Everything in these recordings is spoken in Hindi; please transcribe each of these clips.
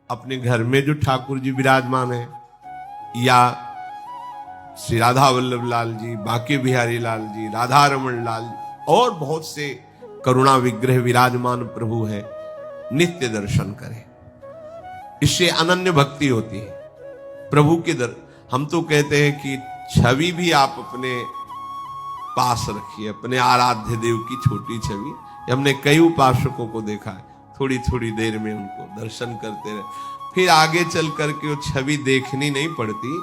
अपने घर में जो ठाकुर जी विराजमान है, या श्री राधा वल्लभ लाल जी, बांके बिहारी लाल जी, राधा रमन लाल जी, और बहुत से करुणा विग्रह विराजमान प्रभु है, नित्य दर्शन करें। इससे अनन्य भक्ति होती है प्रभु के हम तो कहते हैं कि छवि भी आप अपने पास रखिए, अपने आराध्य देव की छोटी छवि। हमने कई उपासकों को देखा है, थोड़ी थोड़ी देर में उनको दर्शन करते रहे, फिर आगे चल करके वो छवि देखनी नहीं पड़ती,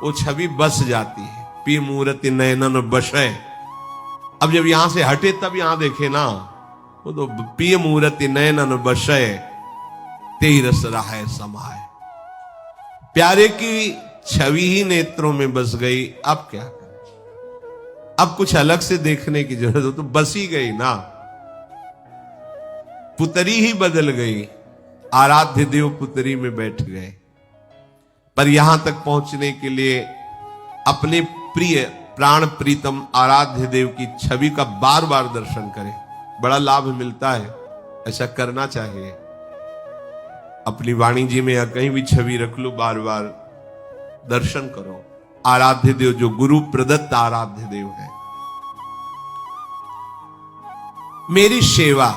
वो छवि बस जाती है। पी मूर्ति नयनन बसै, अब जब यहां से हटे तब यहां देखे ना, वो तो पी मूर्ति नयनन बसै तेई रस रहा समाय। प्यारे की छवि ही नेत्रों में बस गई, अब क्या करें? अब कुछ अलग से देखने की जरूरत हो तो बस ही गई ना, पुतरी ही बदल गई, आराध्य देव पुतरी में बैठ गए। पर यहां तक पहुंचने के लिए अपने प्रिय प्राण प्रीतम आराध्य देव की छवि का बार बार दर्शन करें, बड़ा लाभ मिलता है। ऐसा करना चाहिए। अपनी वाणी जी में या कहीं भी छवि रख लो, बार बार दर्शन करो। आराध्य देव जो गुरु प्रदत्त आराध्य देव है। मेरी सेवा,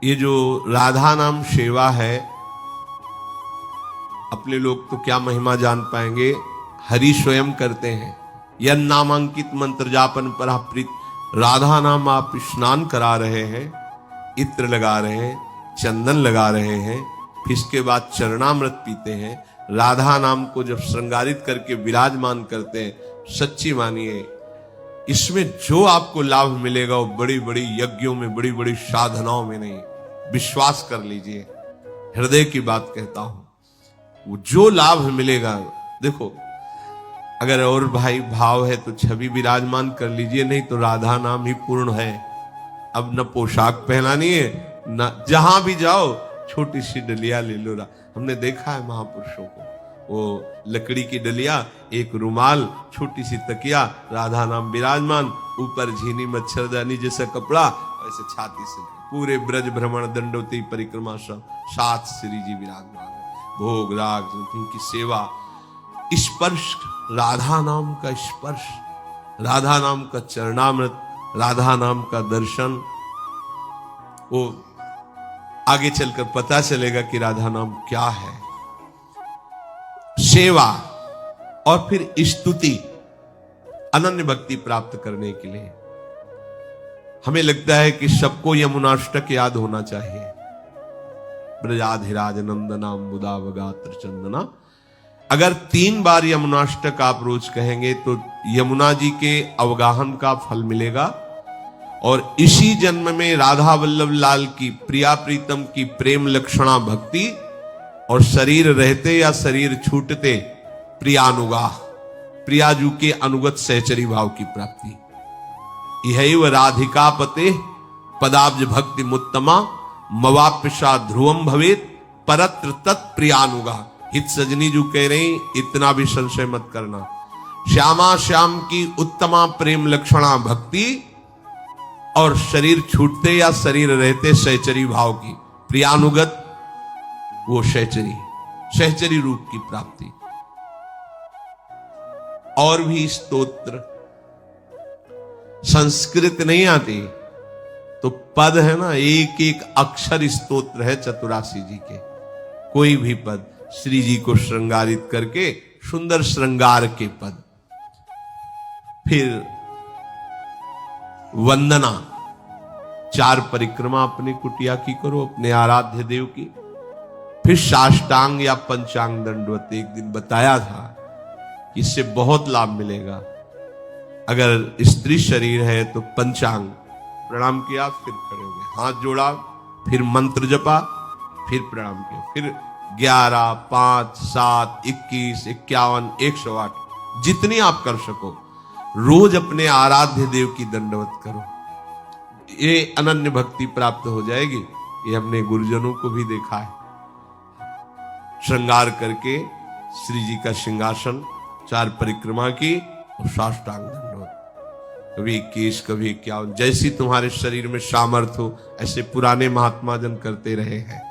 ये जो राधा नाम सेवा है, अपने लोग तो क्या महिमा जान पाएंगे, हरि स्वयं करते हैं। यन नामांकित मंत्र जापन पर प्रीत, राधा नाम आप स्नान करा रहे हैं, इत्र लगा रहे हैं, चंदन लगा रहे हैं, फिर इसके बाद चरणामृत पीते हैं, राधा नाम को जब श्रृंगारित करके विराजमान करते हैं, सच्ची मानिए इसमें जो आपको लाभ मिलेगा वो बड़ी बड़ी यज्ञों में, बड़ी बड़ी साधनाओं में नहीं। विश्वास कर लीजिए, हृदय की बात कहता हूं, वो जो लाभ मिलेगा। देखो, अगर और भाई भाव है तो छवि विराजमान कर लीजिए, नहीं तो राधा नाम ही पूर्ण है। अब न पोशाक पहनानी है, न जहां भी जाओ छोटी सी डलिया ले लो। हमने देखा है महापुरुषों को, वो लकड़ी की डलिया, एक रुमाल, छोटी सी तकिया, राधा नाम विराजमान, ऊपर झीनी मच्छरदानी जैसा कपड़ा, ऐसे छाती से पूरे ब्रज भ्रमण दंडोती परिक्रमा सब, साथ श्री जी विराजमान है। भोग राग की सेवा, स्पर्श, राधा नाम का स्पर्श, राधा नाम का चरणामृत, राधा नाम का दर्शन, वो आगे चलकर पता चलेगा कि राधा नाम क्या है। सेवा और फिर स्तुति, अनन्य भक्ति प्राप्त करने के लिए हमें लगता है कि सबको यमुनाष्टक याद होना चाहिए। ब्रजाधिराज नंदना मुदा वगात्र चंदना, अगर 3 बार यमुनाष्टक आप रोज कहेंगे तो यमुना जी के अवगाहन का फल मिलेगा, और इसी जन्म में राधा वल्लभ लाल की प्रिया प्रीतम की प्रेम लक्षणा भक्ति, और शरीर रहते या शरीर छूटते प्रियानुगाह, प्रियाजू के अनुगत सहचरी भाव की प्राप्ति। यही राधिका पते पदाब्ज भक्ति मुत्तमा, मवापिशा ध्रुवम भवेत परत्र तत्प्रियानुगाह। हित सजनी जो कह रही, इतना भी संशय मत करना, श्यामा श्याम की उत्तमा प्रेम लक्षणा भक्ति, और शरीर छूटते या शरीर रहते सहचरी भाव की प्रियानुगत, वो सहचरी रूप की प्राप्ति। और भी स्तोत्र संस्कृत नहीं आती तो पद है ना, एक एक अक्षर स्तोत्र है चतुरासी जी के। कोई भी पद श्री जी को श्रृंगारित करके सुंदर श्रृंगार के पद। फिर वंदना, 4 परिक्रमा अपनी कुटिया की करो, अपने आराध्य देव की। फिर साष्टांग या पंचांग दंडवत, एक दिन बताया था कि इससे बहुत लाभ मिलेगा। अगर स्त्री शरीर है तो पंचांग, प्रणाम किया, फिर खड़े हो गए, हाथ जोड़ा, फिर मंत्र जपा, फिर प्रणाम किया, फिर 11, 5, 7, 21, 51, 108, जितनी आप कर सको रोज अपने आराध्य देव की दंडवत करो। ये अनन्य भक्ति प्राप्त हो जाएगी। ये हमने गुरुजनों को भी देखा है, श्रृंगार करके श्री जी का सिंहासन, 4 परिक्रमा की और साष्टांग दंडवत, कभी 21, कभी 51, जैसी तुम्हारे शरीर में सामर्थ्य हो ऐसे पुराने महात्मा जन करते रहे हैं।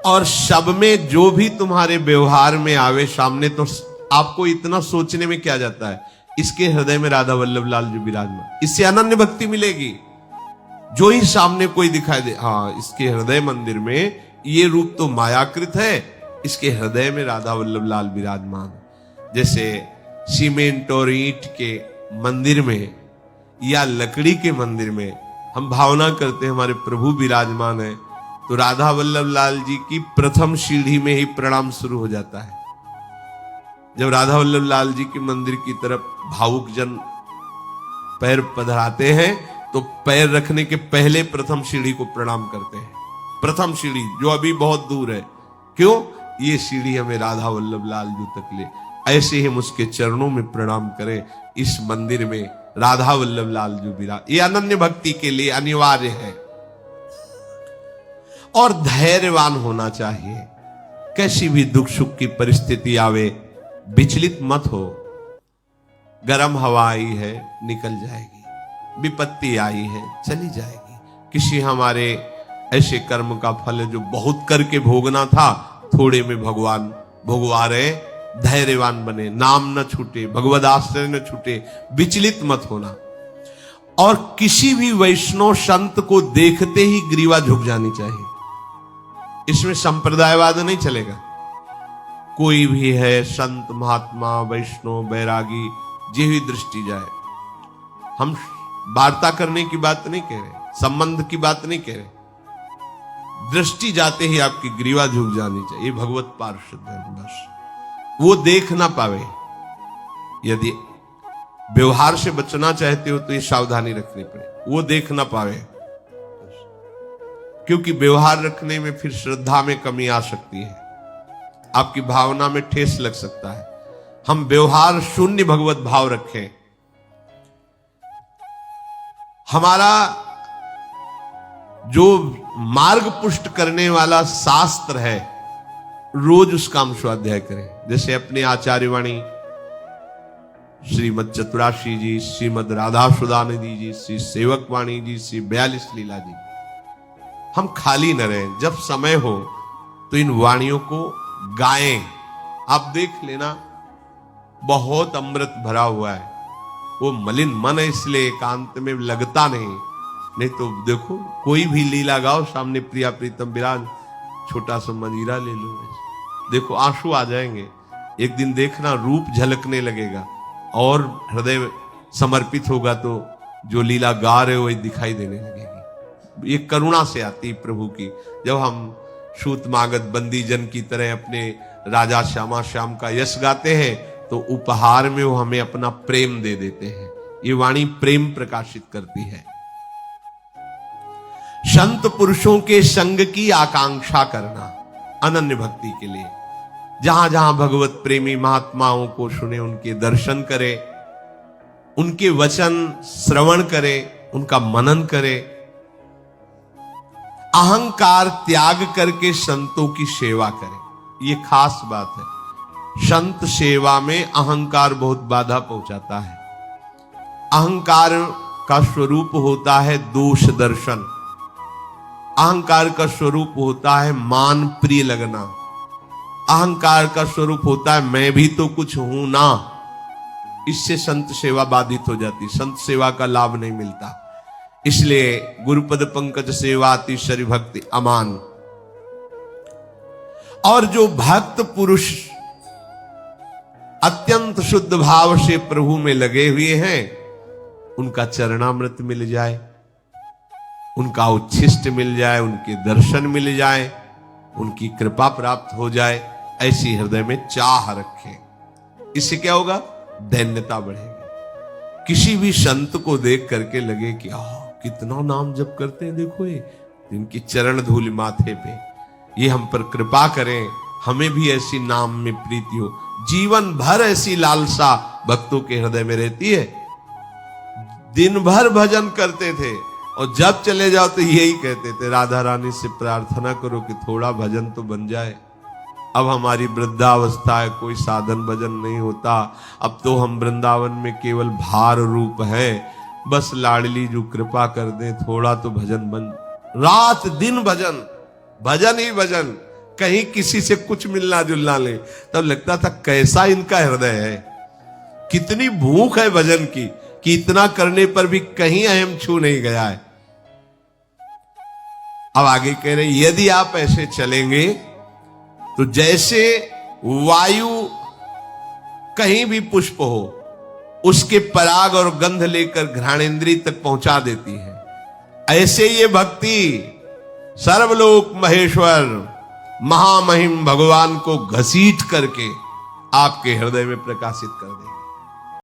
और सब में जो भी तुम्हारे व्यवहार में आवे सामने, तो आपको इतना सोचने में क्या जाता है, इसके हृदय में राधा वल्लभ लाल जो विराजमान, इससे अनन्य भक्ति मिलेगी। जो ही सामने कोई दिखाई दे, हाँ इसके हृदय मंदिर में ये रूप तो मायाकृत है, इसके हृदय में राधा वल्लभ लाल विराजमान। जैसे सीमेंट और ईंट के मंदिर में या लकड़ी के मंदिर में हम भावना करते हैं हमारे प्रभु विराजमान है, तो राधा वल्लभ लाल जी की प्रथम सीढ़ी में ही प्रणाम शुरू हो जाता है। जब राधा वल्लभ लाल जी के मंदिर की तरफ भावुक जन पैर पधराते हैं, तो पैर रखने के पहले प्रथम सीढ़ी को प्रणाम करते हैं। प्रथम सीढ़ी जो अभी बहुत दूर है, क्यों? ये सीढ़ी हमें राधा वल्लभ लाल जी तक ले, ऐसे ही हम उसके चरणों में प्रणाम करें। इस मंदिर में राधा वल्लभ लाल जो विराज, ये अनन्य भक्ति के लिए अनिवार्य है। और धैर्यवान होना चाहिए। कैसी भी दुख सुख की परिस्थिति आवे, विचलित मत हो। गर्म हवा आई है, निकल जाएगी। विपत्ति आई है, चली जाएगी। किसी हमारे ऐसे कर्म का फल है जो बहुत करके भोगना था, थोड़े में भगवान भोगवा रहे। धैर्यवान बने, नाम न छूटे, भगवद आश्रय न छूटे, विचलित मत होना। और किसी भी वैष्णव संत को देखते ही ग्रीवा झुक जानी चाहिए। इसमें संप्रदायवाद नहीं चलेगा। कोई भी है संत महात्मा वैष्णव बैरागी, जी हुई दृष्टि जाए, हम वार्ता करने की बात नहीं कह रहे, संबंध की बात नहीं कह रहे। दृष्टि जाते ही आपकी ग्रीवा झुक जानी चाहिए। भगवत पार्षद है, बस वो देख ना पावे। यदि व्यवहार से बचना चाहते हो तो ये सावधानी रखनी पड़े, वो देख ना पावे। क्योंकि व्यवहार रखने में फिर श्रद्धा में कमी आ सकती है, आपकी भावना में ठेस लग सकता है। हम व्यवहार शून्य भगवत भाव रखें। हमारा जो मार्ग पुष्ट करने वाला शास्त्र है, रोज उसका हम स्वाध्याय करें। जैसे अपने आचार्यवाणी श्रीमद चतुराशी जी, श्रीमद राधा सुदानिधि जी, श्री सेवक वाणी जी, श्री 42 लीला जी, हम खाली न रहें। जब समय हो तो इन वाणियों को गाएं। आप देख लेना, बहुत अमृत भरा हुआ है। वो मलिन मन है, इसलिए एकांत में लगता नहीं तो देखो कोई भी लीला गाओ, सामने प्रिया प्रीतम विराज, छोटा सा मंजीरा ले लो, देखो आंसू आ जाएंगे। एक दिन देखना रूप झलकने लगेगा और हृदय समर्पित होगा तो जो लीला गा रहे हो वही दिखाई देने लगेगी। ये करुणा से आती प्रभु की। जब हम सूत मागध बंदी जन की तरह अपने राजा श्यामा श्याम का यश गाते हैं, तो उपहार में वो हमें अपना प्रेम दे देते हैं। ये वाणी प्रेम प्रकाशित करती है। संत पुरुषों के संग की आकांक्षा करना अनन्य भक्ति के लिए। जहां जहां भगवत प्रेमी महात्माओं को सुने, उनके दर्शन करे, उनके वचन श्रवण करे, उनका मनन करे। अहंकार त्याग करके संतों की सेवा करे। ये खास बात है। संत सेवा में अहंकार बहुत बाधा पहुंचाता है। अहंकार का स्वरूप होता है दोष दर्शन। अहंकार का स्वरूप होता है मान प्रिय लगना। अहंकार का स्वरूप होता है मैं भी तो कुछ हूं ना। इससे संत सेवा बाधित हो जाती, संत सेवा का लाभ नहीं मिलता। इसलिए गुरुपद पंकज सेवा अतिशय भक्ति अमान। और जो भक्त पुरुष अत्यंत शुद्ध भाव से प्रभु में लगे हुए हैं, उनका चरणामृत मिल जाए, उनका उच्छिष्ट मिल जाए, उनके दर्शन मिल जाए, उनकी कृपा प्राप्त हो जाए, ऐसी हृदय में चाह रखें। इससे क्या होगा? दैन्यता बढ़ेगी। किसी भी संत को देख करके लगे कि कितना नाम जप करते हैं, देखो ये इनकी चरण धूल माथे पे, ये हम पर कृपा करें, हमें भी ऐसी नाम में प्रीति हो। जीवन भर ऐसी लालसा भक्तों के हृदय में रहती है। दिन भर भजन करते थे और जब चले जाओ तो यही कहते थे, राधा रानी से प्रार्थना करो कि थोड़ा भजन तो बन जाए। अब हमारी वृद्धावस्था है, कोई साधन भजन नहीं होता। अब तो हम वृंदावन में केवल भार रूप है, बस लाडली जो कृपा कर दे, थोड़ा तो भजन बन। रात दिन भजन, भजन ही भजन। कहीं किसी से कुछ मिलना जुलना ले, तब लगता था कैसा इनका हृदय है, कितनी भूख है भजन की कि इतना करने पर भी कहीं अहम छू नहीं गया है। अब आगे कह रहे यदि आप ऐसे चलेंगे तो जैसे वायु कहीं भी पुष्प हो उसके पराग और गंध लेकर घ्राणेन्द्रिय तक पहुंचा देती है, ऐसे ये भक्ति सर्वलोक महेश्वर महामहिम भगवान को घसीट करके आपके हृदय में प्रकाशित कर दे।